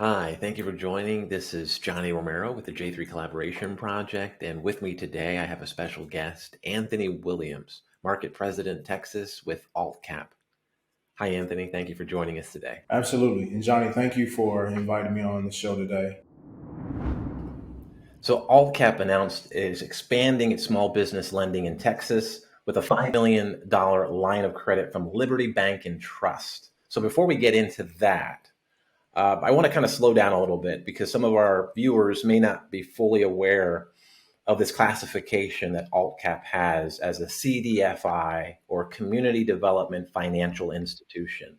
Hi, thank you for joining. This is Johnny Romero with the J3 Collaboration Project, and with me today I have a special guest, Anthony Williams, Market President, Texas with AltCap. Hi, Anthony. Thank you for joining us today. Absolutely. And Johnny, thank you for inviting me on the show today. So, AltCap announced it is expanding its small business lending in Texas with a $5 million line of credit from Liberty Bank and Trust. So, before we get into that, I want to kind of slow down a little bit because some of our viewers may not be fully aware of this classification that AltCap has as a CDFI or Community Development Financial Institution.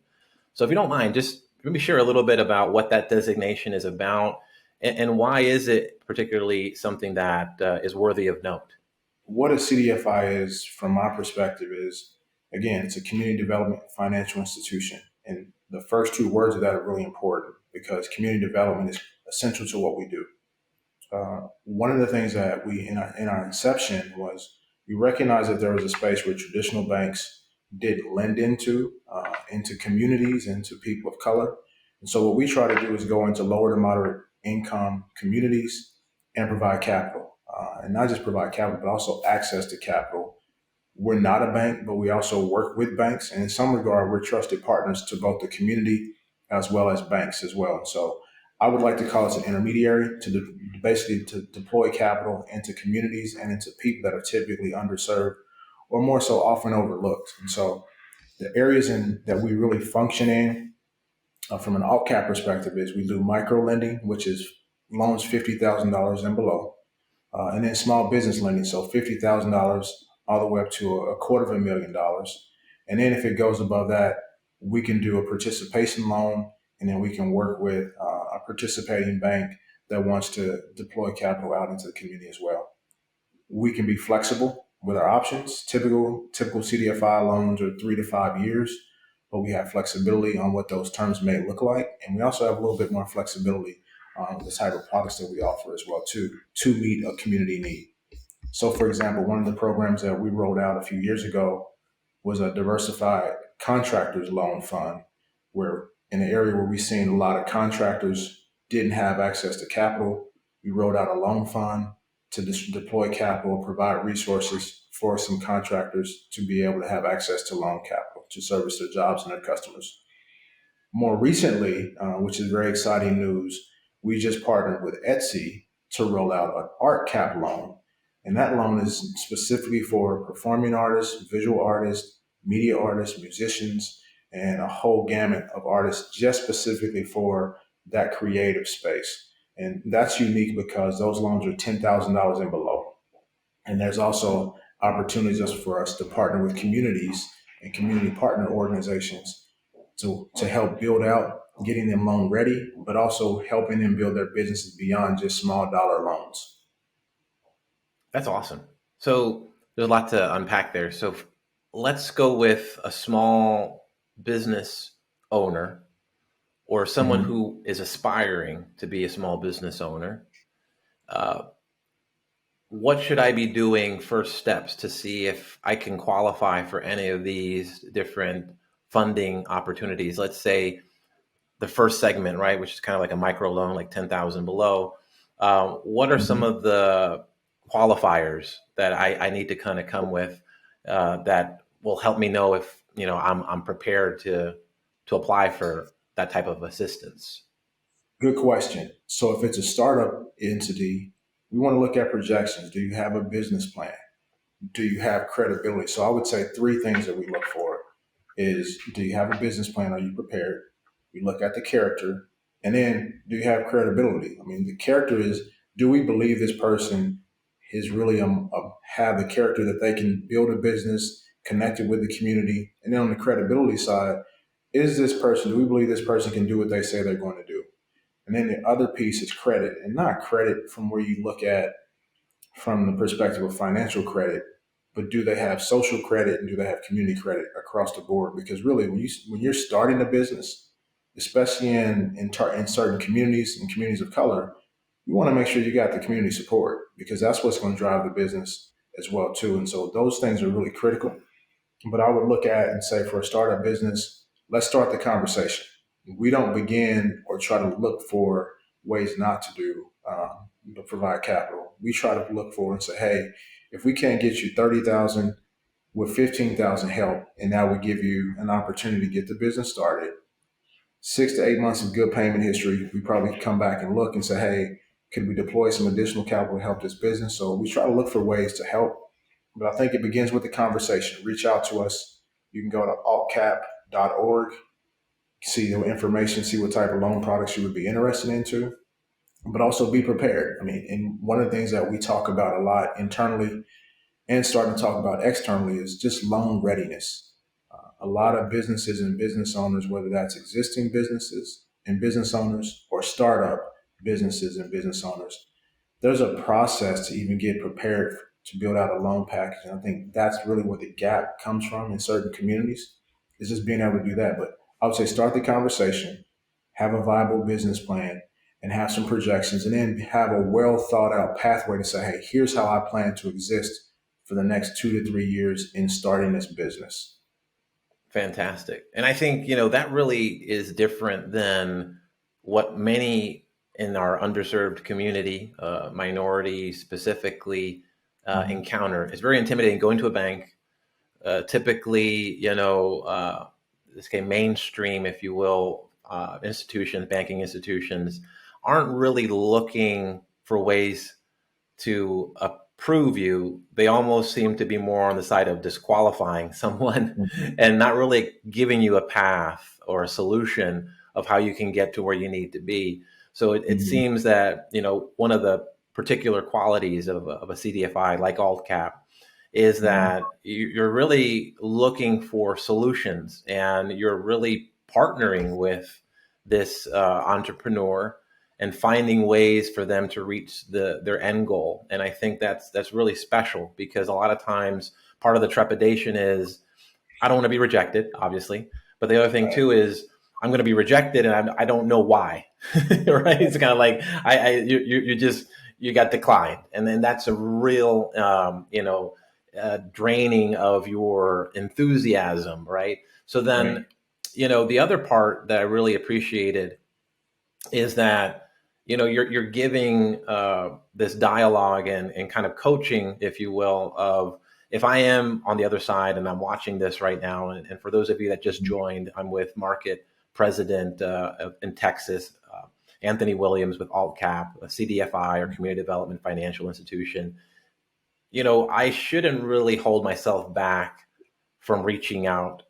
So if you don't mind, just maybe share a little bit about what that designation is about and why is it particularly something that is worthy of note? What a CDFI is, from my perspective, is again, it's a community development financial institution. And the first two words of that are really important because community development is essential to what we do. One of the things that we, in our inception, was we recognized that there was a space where traditional banks did lend into communities, into people of color. And so what we try to do is go into lower to moderate income communities and provide capital, and not just provide capital, but also access to capital. We're not a bank, but we also work with banks, and in some regard, we're trusted partners to both the community as well as banks as well. So I would like to call us an intermediary basically to deploy capital into communities and into people that are typically underserved or more so often overlooked. And so the areas that we really function in from an alt cap perspective is we do micro lending, which is loans $50,000 and below, and then small business lending, so $50,000 all the way up to a $250,000. And then if it goes above that, we can do a participation loan, and then we can work with a participating bank that wants to deploy capital out into the community as well. We can be flexible with our options. Typical CDFI loans are 3 to 5 years, but we have flexibility on what those terms may look like, and we also have a little bit more flexibility on the type of products that we offer as well too, to meet a community need. So, for example, one of the programs that we rolled out a few years ago was a diversified contractors loan fund, where in an area where we've seen a lot of contractors didn't have access to capital, we rolled out a loan fund to deploy capital, provide resources for some contractors to be able to have access to loan capital to service their jobs and their customers. More recently, which is very exciting news, we just partnered with Etsy to roll out an AltCap loan. And that loan is specifically for performing artists, visual artists, media artists, musicians, and a whole gamut of artists just specifically for that creative space. And that's unique because those loans are $10,000 and below. And there's also opportunities for us to partner with communities and community partner organizations to help build out getting them loan ready, but also helping them build their businesses beyond just small dollar loans. That's awesome. So there's a lot to unpack there. So let's go with a small business owner or someone Mhm. who is aspiring to be a small business owner. Uh, what should I be doing first steps to see if I can qualify for any of these different funding opportunities? Let's say the first segment, right, which is kind of like a micro loan, like 10,000 below. What are some Mhm. of the qualifiers that I need to kind of come with that will help me know if I'm prepared to apply for that type of assistance? Good question. So if it's a startup entity, we want to look at projections. Do you have a business plan? Do you have credibility? So I would say three things that we look for is, do you have a business plan? Are you prepared? We look at the character, and then do you have credibility? I mean, the character is, do we believe this person is really have the character that they can build a business connected with the community? And then on the credibility side, do we believe this person can do what they say they're going to do? And then the other piece is credit, and not credit from where you look at from the perspective of financial credit, but do they have social credit and do they have community credit across the board? Because really, when you're starting a business, especially in certain communities and communities of color, you want to make sure you got the community support because that's what's going to drive the business as well too. And so those things are really critical. But I would look at and say, for a startup business, let's start the conversation. we don't begin or try to look for ways not to do to provide capital. We try to look for and say, hey, if we can't get you 30,000 with 15,000 help, and that would give you an opportunity to get the business started. 6 to 8 months of good payment history, we probably come back and look and say, hey, could we deploy some additional capital to help this business? So we try to look for ways to help. But I think it begins with the conversation. Reach out to us. You can go to altcap.org, see the information, see what type of loan products you would be interested into, but also be prepared. I mean, and one of the things that we talk about a lot internally and starting to talk about externally is just loan readiness. A lot of businesses and business owners, whether that's existing businesses and business owners or startup businesses and business owners, there's a process to even get prepared to build out a loan package. And I think that's really where the gap comes from in certain communities, is just being able to do that. But I would say start the conversation, have a viable business plan, and have some projections, and then have a well thought out pathway to say, hey, here's how I plan to exist for the next 2 to 3 years in starting this business. Fantastic. And I think, that really is different than what many in our underserved community, minority specifically, encounter. It's very intimidating going to a bank. Typically, this kind of mainstream, if you will, institutions, banking institutions, aren't really looking for ways to approve you. They almost seem to be more on the side of disqualifying someone Mm-hmm. and not really giving you a path or a solution of how you can get to where you need to be. So it Mm-hmm. seems that, one of the particular qualities of a CDFI like AltCap is Mm-hmm. that you're really looking for solutions, and you're really partnering with this entrepreneur and finding ways for them to reach their end goal. And I think that's really special, because a lot of times part of the trepidation is, I don't want to be rejected, obviously, but the other thing Right. too is, I'm going to be rejected and I don't know why. Right? It's kind of like you just you got declined, and then that's a real draining of your enthusiasm, right? So Right. then, the other part that I really appreciated is that, you're giving this dialogue and kind of coaching, if you will, of, if I am on the other side and I'm watching this right now, and for those of you that just joined, I'm with market president in Texas, Anthony Williams with AltCap, a CDFI, or Community Development Financial Institution. I shouldn't really hold myself back from reaching out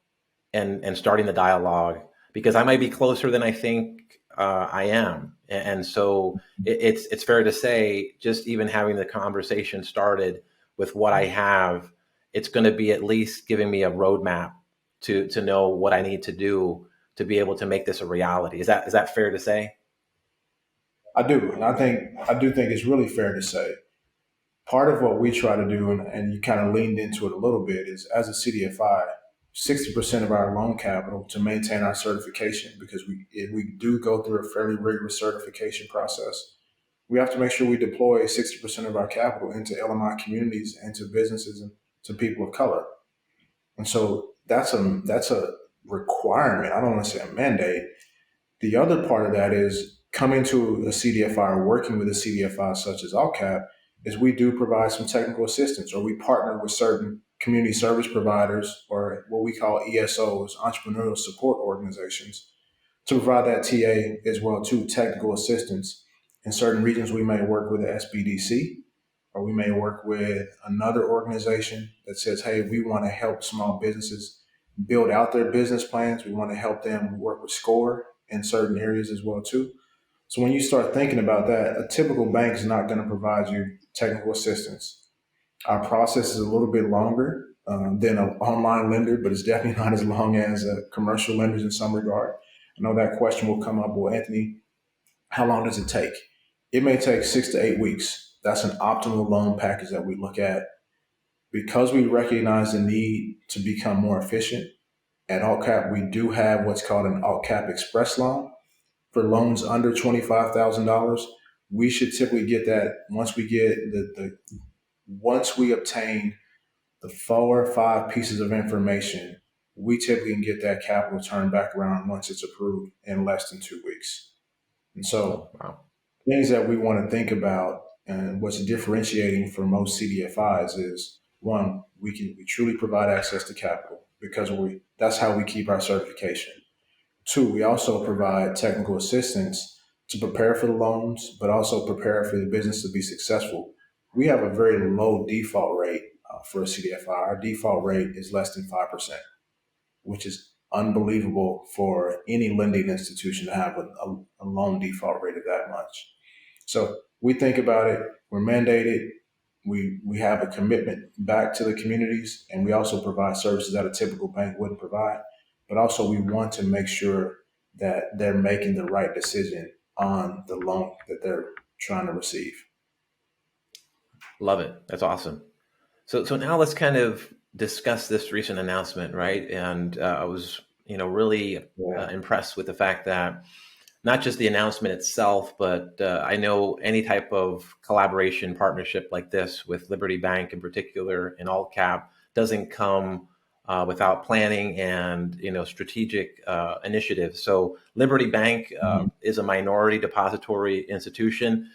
and starting the dialogue, because I might be closer than I think I am. And so it's fair to say, just even having the conversation started with what I have, it's going to be at least giving me a roadmap to know what I need to do to be able to make this a reality. Is that fair to say? I do. And I do think it's really fair to say part of what we try to do, and you kind of leaned into it a little bit, is as a CDFI, 60% of our loan capital to maintain our certification, because we do go through a fairly rigorous certification process. We have to make sure we deploy 60% of our capital into LMI communities and to businesses and to people of color. And so that's a requirement. I don't want to say a mandate. The other part of that is coming to a CDFI or working with a CDFI such as AltCap, is we do provide some technical assistance, or we partner with certain community service providers, or what we call ESOs, entrepreneurial support organizations, to provide that TA as well too, technical assistance. In certain regions, we may work with the SBDC, or we may work with another organization that says, hey, we want to help small businesses build out their business plans. We want to help them work with SCORE in certain areas as well too. So when you start thinking about that, a typical bank is not going to provide you technical assistance. Our process is a little bit longer than an online lender, but it's definitely not as long as commercial lenders in some regard. I know that question will come up. Well, Anthony, how long does it take? It may take 6 to 8 weeks. That's an optimal loan package that we look at, because we recognize the need to become more efficient. At AltCap, we do have what's called an AltCap Express loan for loans under $25,000. We should typically get that once we get once we obtain the 4 or 5 pieces of information we typically can get that capital turned back around once it's approved in less than 2 weeks. And Oh, so wow. things that we want to think about and what's differentiating for most CDFIs is one, we truly provide access to capital because that's how we keep our certification. Two, we also provide technical assistance to prepare for the loans, but also prepare for the business to be successful. We have a very low default rate for a CDFI. Our default rate is less than 5%, which is unbelievable for any lending institution to have a loan default rate of that much. So we think about it. We're mandated. We have a commitment back to the communities, and we also provide services that a typical bank wouldn't provide. But also, we want to make sure that they're making the right decision on the loan that they're trying to receive. Love it. That's awesome. So now let's kind of discuss this recent announcement, right? And I was, really Yeah. impressed with the fact that not just the announcement itself, but I know any type of collaboration partnership like this with Liberty Bank in particular and AltCap doesn't come without planning and strategic initiatives. So Liberty Bank Mhm. is a minority depository institution,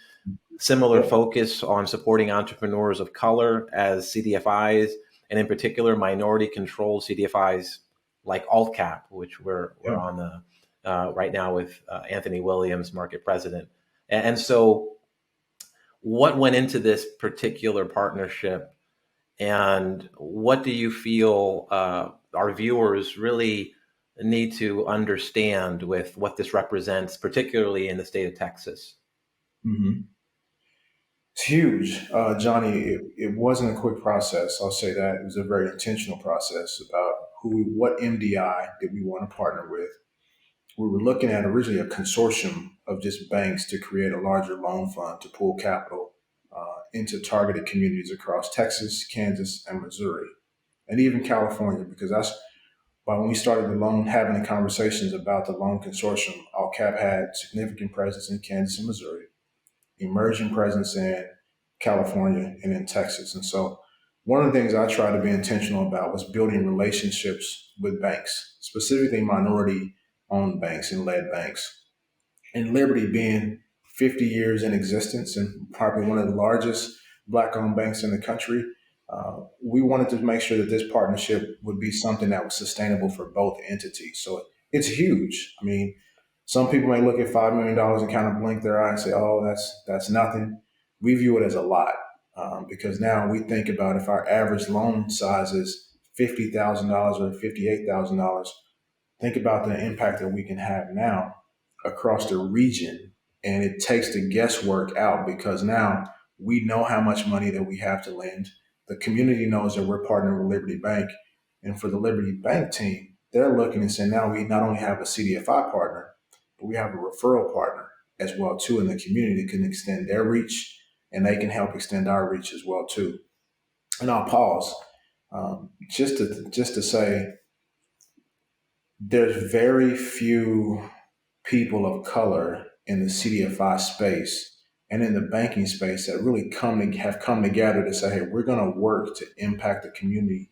similar Yep. focus on supporting entrepreneurs of color as CDFIs, and in particular minority controlled CDFIs like AltCap, which we're Yep. on the right now with Anthony Williams, market president. And so, what went into this particular partnership, and what do you feel our viewers really need to understand with what this represents, particularly in the state of Texas? Hmm. It's huge, Johnny. It wasn't a quick process. I'll say that it was a very intentional process about what MDI did we want to partner with. We were looking at originally a consortium of just banks to create a larger loan fund to pool capital into targeted communities across Texas, Kansas, and Missouri, and even California, because that's why when we started the loan, having the conversations about the loan consortium, AltCap had significant presence in Kansas and Missouri, emerging presence in California and in Texas. And so one of the things I try to be intentional about was building relationships with banks, specifically minority owned banks and led banks. And Liberty being 50 years in existence and probably one of the largest black owned banks in the country, we wanted to make sure that this partnership would be something that was sustainable for both entities. So it's huge. I mean, some people may look at $5 million and kind of blink their eye and say, "Oh, that's nothing." We view it as a lot because now we think about if our average loan size is $50,000 or $58,000. Think about the impact that we can have now across the region. And it takes the guesswork out because now we know how much money that we have to lend. The community knows that we're partnering with Liberty Bank. And for the Liberty Bank team, they're looking and saying now we not only have a CDFI partner, but we have a referral partner as well too in the community that can extend their reach and they can help extend our reach as well too. And I'll pause just to say there's very few people of color in the CDFI space and in the banking space that really have come together to say, hey, we're going to work to impact the community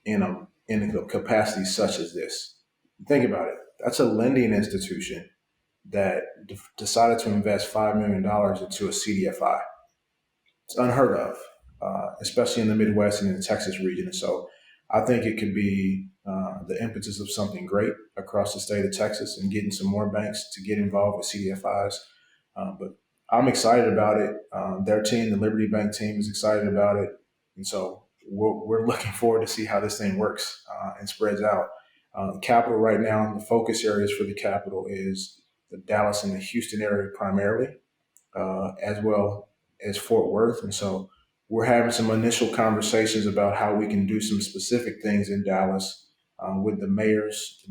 in a capacity such as this. Think about it. That's a lending institution that decided to invest $5 million into a CDFI. It's unheard of, especially in the Midwest and in the Texas region. And so I think it could be the impetus of something great across the state of Texas and getting some more banks to get involved with CDFIs. But I'm excited about it. Their team, the Liberty Bank team, is excited about it. And so we're looking forward to see how this thing works and spreads out. Capital right now, the focus areas for the capital is the Dallas and the Houston area primarily as well as Fort Worth. And so we're having some initial conversations about how we can do some specific things in Dallas with the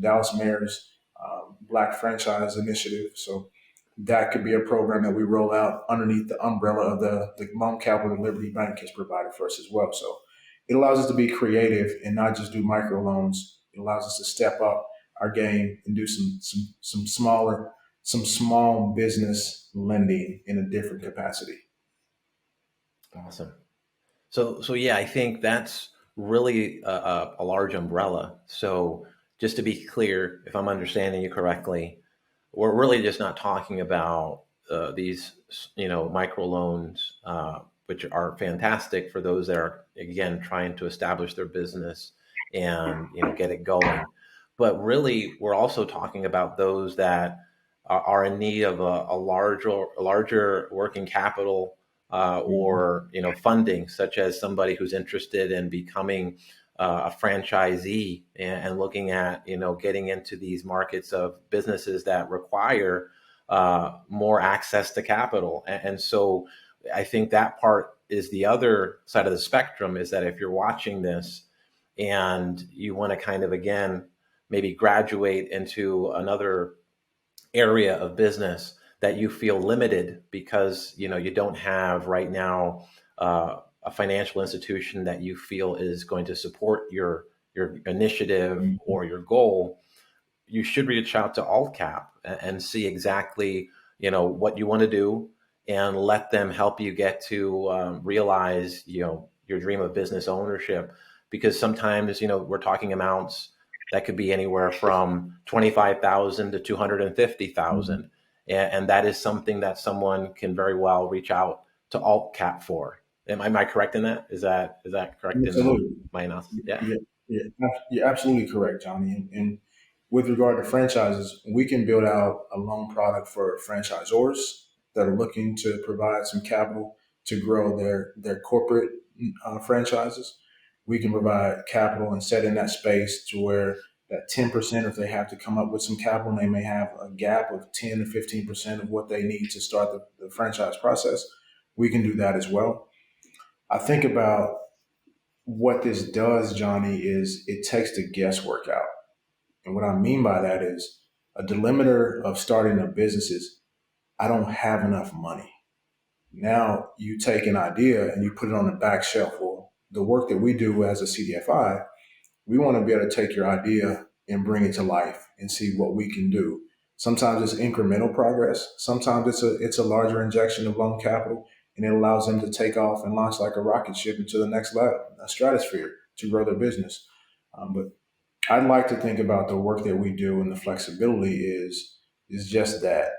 Dallas mayor's Black Franchise Initiative. So that could be a program that we roll out underneath the umbrella of the loan capital that Liberty Bank has provided for us as well. So it allows us to be creative and not just do microloans. It allows us to step up our game and do some small business lending in a different capacity. Awesome. So yeah, I think that's really a large umbrella. So just to be clear, if I'm understanding you correctly, we're really just not talking about these, microloans, which are fantastic for those that are, again, trying to establish their business and, get it going. But really, we're also talking about those that are in need of a larger working capital, or, funding, such as somebody who's interested in becoming a franchisee, and looking at, getting into these markets of businesses that require more access to capital. And so I think that part is the other side of the spectrum, is that if you're watching this and you want to kind of, again, maybe graduate into another area of business that you feel limited because you don't have right now a financial institution that you feel is going to support your initiative Mhm. or your goal, you should reach out to AltCap and see exactly what you want to do, and let them help you get to realize your dream of business ownership. Because sometimes we're talking amounts that could be anywhere from 25,000 to 250,000, and that is something that someone can very well reach out to AltCap for. Am I correct in that? Is that correct in Absolutely. my analysis? Yeah. Yeah, yeah, you're absolutely correct, Johnny. And with regard to franchises, we can build out a loan product for franchisors that are looking to provide some capital to grow their corporate franchises. We can provide capital and set in that space to where that 10%, if they have to come up with some capital, and they may have a gap of 10 to 15% of what they need to start the franchise process, we can do that as well. I think about what this does, Johnny, is it takes the guesswork out. And what I mean by that is a delimiter of starting a business is I don't have enough money. Now you take an idea and you put it on the back shelf. Well, the work that we do as a CDFI, we want to be able to take your idea and bring it to life and see what we can do. Sometimes it's incremental progress. Sometimes it's a larger injection of loan capital, and it allows them to take off and launch like a rocket ship into the next level, a stratosphere, to grow their business. But I'd like to think about the work that we do, and the flexibility is just that.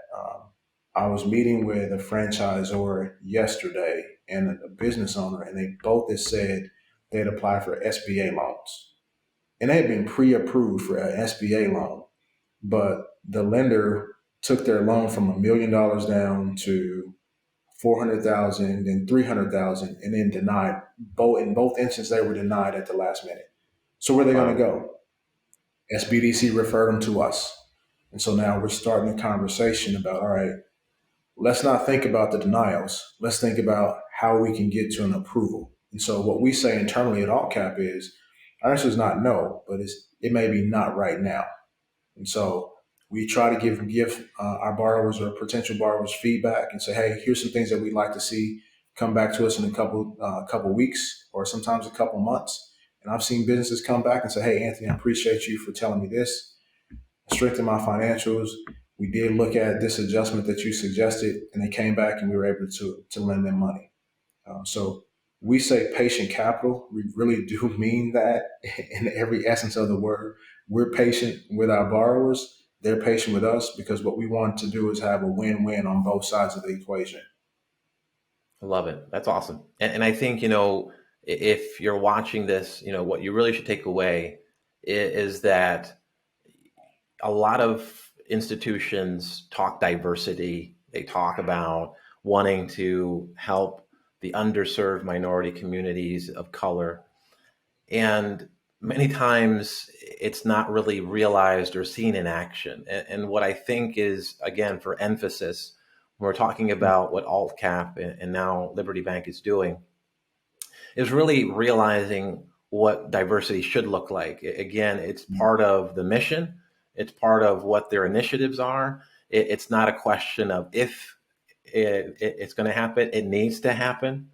I was meeting with a franchisor yesterday and a business owner, and they both had said they'd apply for SBA loans, and they had been pre-approved for an SBA loan, but the lender took their loan from $1 million down to 400,000, then 300,000, and then denied both. In both instances, they were denied at the last minute. So where are they going to Wow. go? SBDC referred them to us, and so now we're starting a conversation about, all right, let's not think about the denials. Let's think about how we can get to an approval. And so what we say internally at AltCap is our answer is not no, but it may be not right now. And so we try to give our borrowers or potential borrowers feedback and say, hey, here's some things that we'd like to see. Come back to us in a couple weeks, or sometimes a couple months. And I've seen businesses come back and say, hey, Anthony, I appreciate you for telling me this. Strengthen my financials. We did look at this adjustment that you suggested, and they came back and we were able to lend them money. So we say patient capital. We really do mean that in every essence of the word. We're patient with our borrowers. They're patient with us, because what we want to do is have a win-win on both sides of the equation. I love it. That's awesome. And I think, if you're watching this, what you really should take away is that a lot of institutions talk diversity. They talk about wanting to help the underserved minority communities of color. And many times it's not really realized or seen in action. And what I think is, again, for emphasis, when we're talking about what AltCap and now Liberty Bank is doing, is really realizing what diversity should look like. Again, it's part of the mission, it's part of what their initiatives are. It's not a question of if it's going to happen, it needs to happen,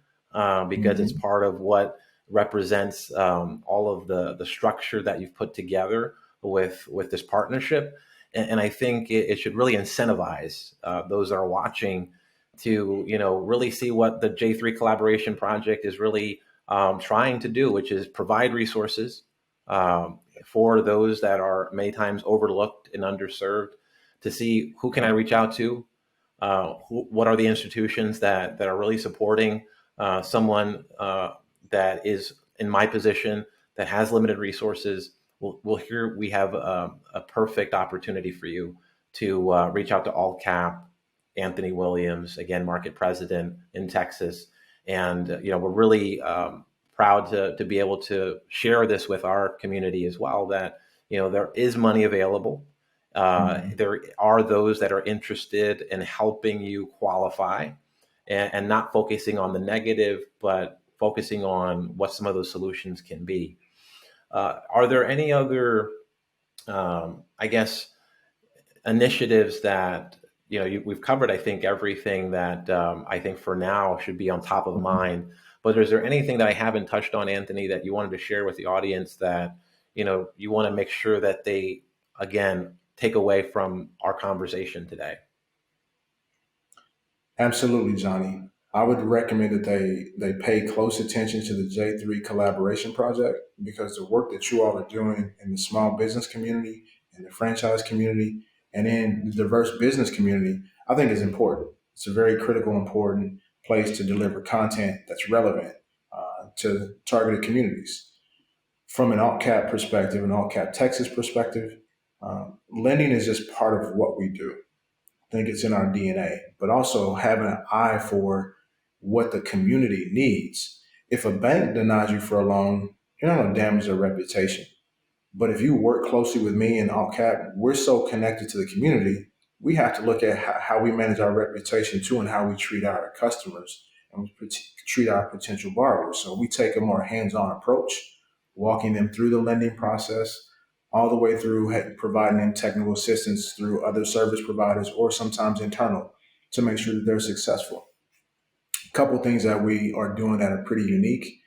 because it's Mm-hmm. part of what represents all of the structure that you've put together with this partnership. And I think it should really incentivize those that are watching to really see what the J3 collaboration project is really trying to do, which is provide resources, for those that are many times overlooked and underserved, to see who can I reach out to, what are the institutions that are really supporting someone that is in my position that has limited resources. We'll here we have a perfect opportunity for you to reach out to AltCap, Anthony Williams, again, market president in Texas. And, we're really proud to be able to share this with our community as well, that, there is money available. There are those that are interested in helping you qualify, and not focusing on the negative, but focusing on what some of those solutions can be. Are there any other, I guess, initiatives that we've covered? I think everything that I think for now should be on top of mind. But is there anything that I haven't touched on, Anthony, that you wanted to share with the audience that you want to make sure that they, again, take away from our conversation today? Absolutely, Johnny. I would recommend that they pay close attention to the J3 collaboration project, because the work that you all are doing in the small business community, in the franchise community, and in the diverse business community, I think is important. It's a very critical, important place to deliver content that's relevant to targeted communities. From an AltCap perspective, an AltCap Texas perspective, lending is just part of what we do. Think it's in our DNA, but also having an eye for what the community needs. If a bank denies you for a loan, you're not going to damage their reputation. But if you work closely with me and AltCap, we're so connected to the community. We have to look at how we manage our reputation too, and how we treat our customers and treat our potential borrowers. So we take a more hands-on approach, walking them through the lending process, all the way through providing them technical assistance through other service providers or sometimes internal, to make sure that they're successful. A couple of things that we are doing that are pretty unique.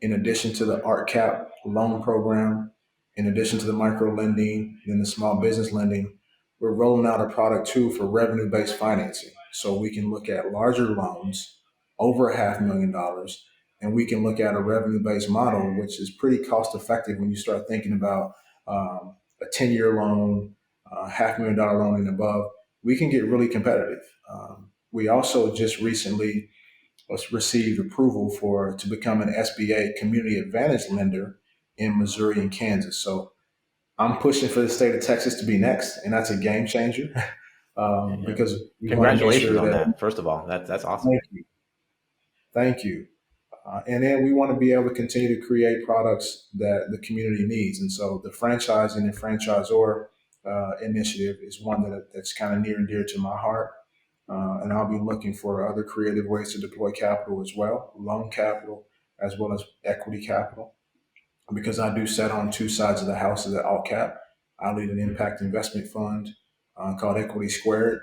In addition to the AltCap loan program, in addition to the micro lending and the small business lending, we're rolling out a product too for revenue-based financing. So we can look at larger loans over $500,000, and we can look at a revenue-based model, which is pretty cost-effective when you start thinking about a 10-year loan, $500,000 loan and above. We can get really competitive. We also just recently received approval to become an SBA Community Advantage lender in Missouri and Kansas. So I'm pushing for the state of Texas to be next, and that's a game changer. Because we want to make Congratulations sure on that. that. First of all, that's awesome. Thank you. Thank you. And then we want to be able to continue to create products that the community needs. And so the franchising and franchisor initiative is one that's kind of near and dear to my heart. And I'll be looking for other creative ways to deploy capital as well, loan capital as well as equity capital, because I do sit on two sides of the house as an AltCap. I lead an impact investment fund called Equity Squared.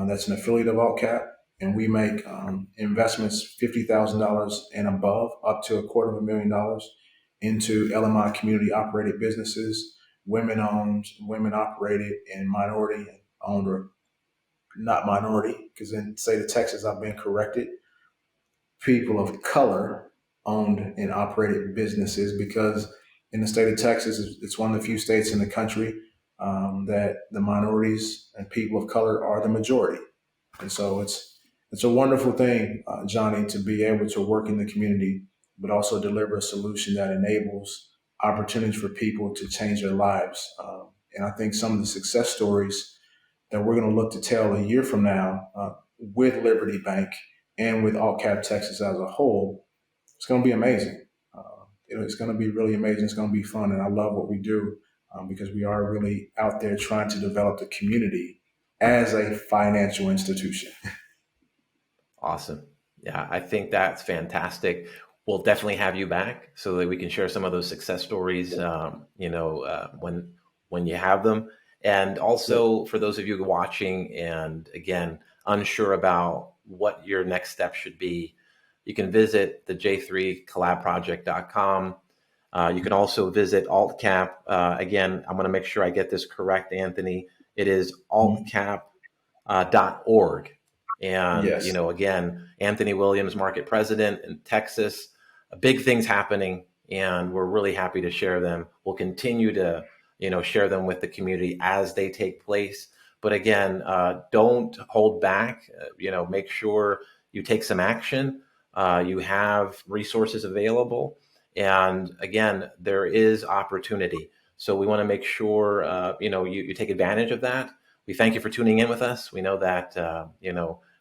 That's an affiliate of AltCap, and we make investments $50,000 and above, up to $250,000, into LMI community operated businesses, women owned, women operated, and minority owned, or not minority, because in the state of Texas, I've been corrected, people of color owned and operated businesses, because in the state of Texas, it's one of the few states in the country that the minorities and people of color are the majority. And so it's a wonderful thing, Johnny, to be able to work in the community, but also deliver a solution that enables opportunities for people to change their lives. And I think some of the success stories that we're going to look to tell a year from now with Liberty Bank and with AltCap Texas as a whole, it's going to be amazing. It's going to be really amazing. It's going to be fun. And I love what we do because we are really out there trying to develop the community as a financial institution. Awesome. Yeah, I think that's fantastic. We'll definitely have you back so that we can share some of those success stories, when you have them. And also for those of you watching and, again, unsure about what your next step should be, you can visit the j3collabproject.com. You can also visit AltCap. Again, I'm going to make sure I get this correct, Anthony. It is altcap.org. And, Yes. again, Anthony Williams, market president in Texas, big things happening and we're really happy to share them. We'll continue to, share them with the community as they take place. But again, don't hold back. Make sure you take some action. You have resources available, and again, there is opportunity. So we want to make sure you take advantage of that. We thank you for tuning in with us. We know that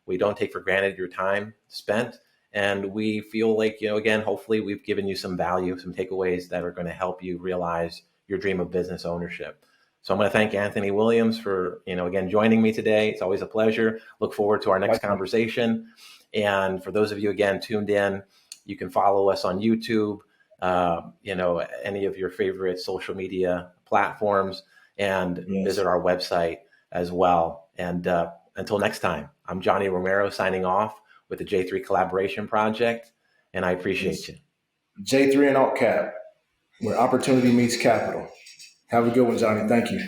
we don't take for granted your time spent, and we feel like, again, hopefully we've given you some value, some takeaways that are going to help you realize your dream of business ownership. So I'm going to thank Anthony Williams for, again, joining me today. It's always a pleasure. Look forward to our next conversation. And for those of you, again, tuned in, you can follow us on YouTube, any of your favorite social media platforms, and visit our website as well. And until next time, I'm Johnny Romero signing off with the J3 Collaboration Project, and I appreciate you. J3 and AltCap, where opportunity meets capital. Have a good one, Johnny. Thank you.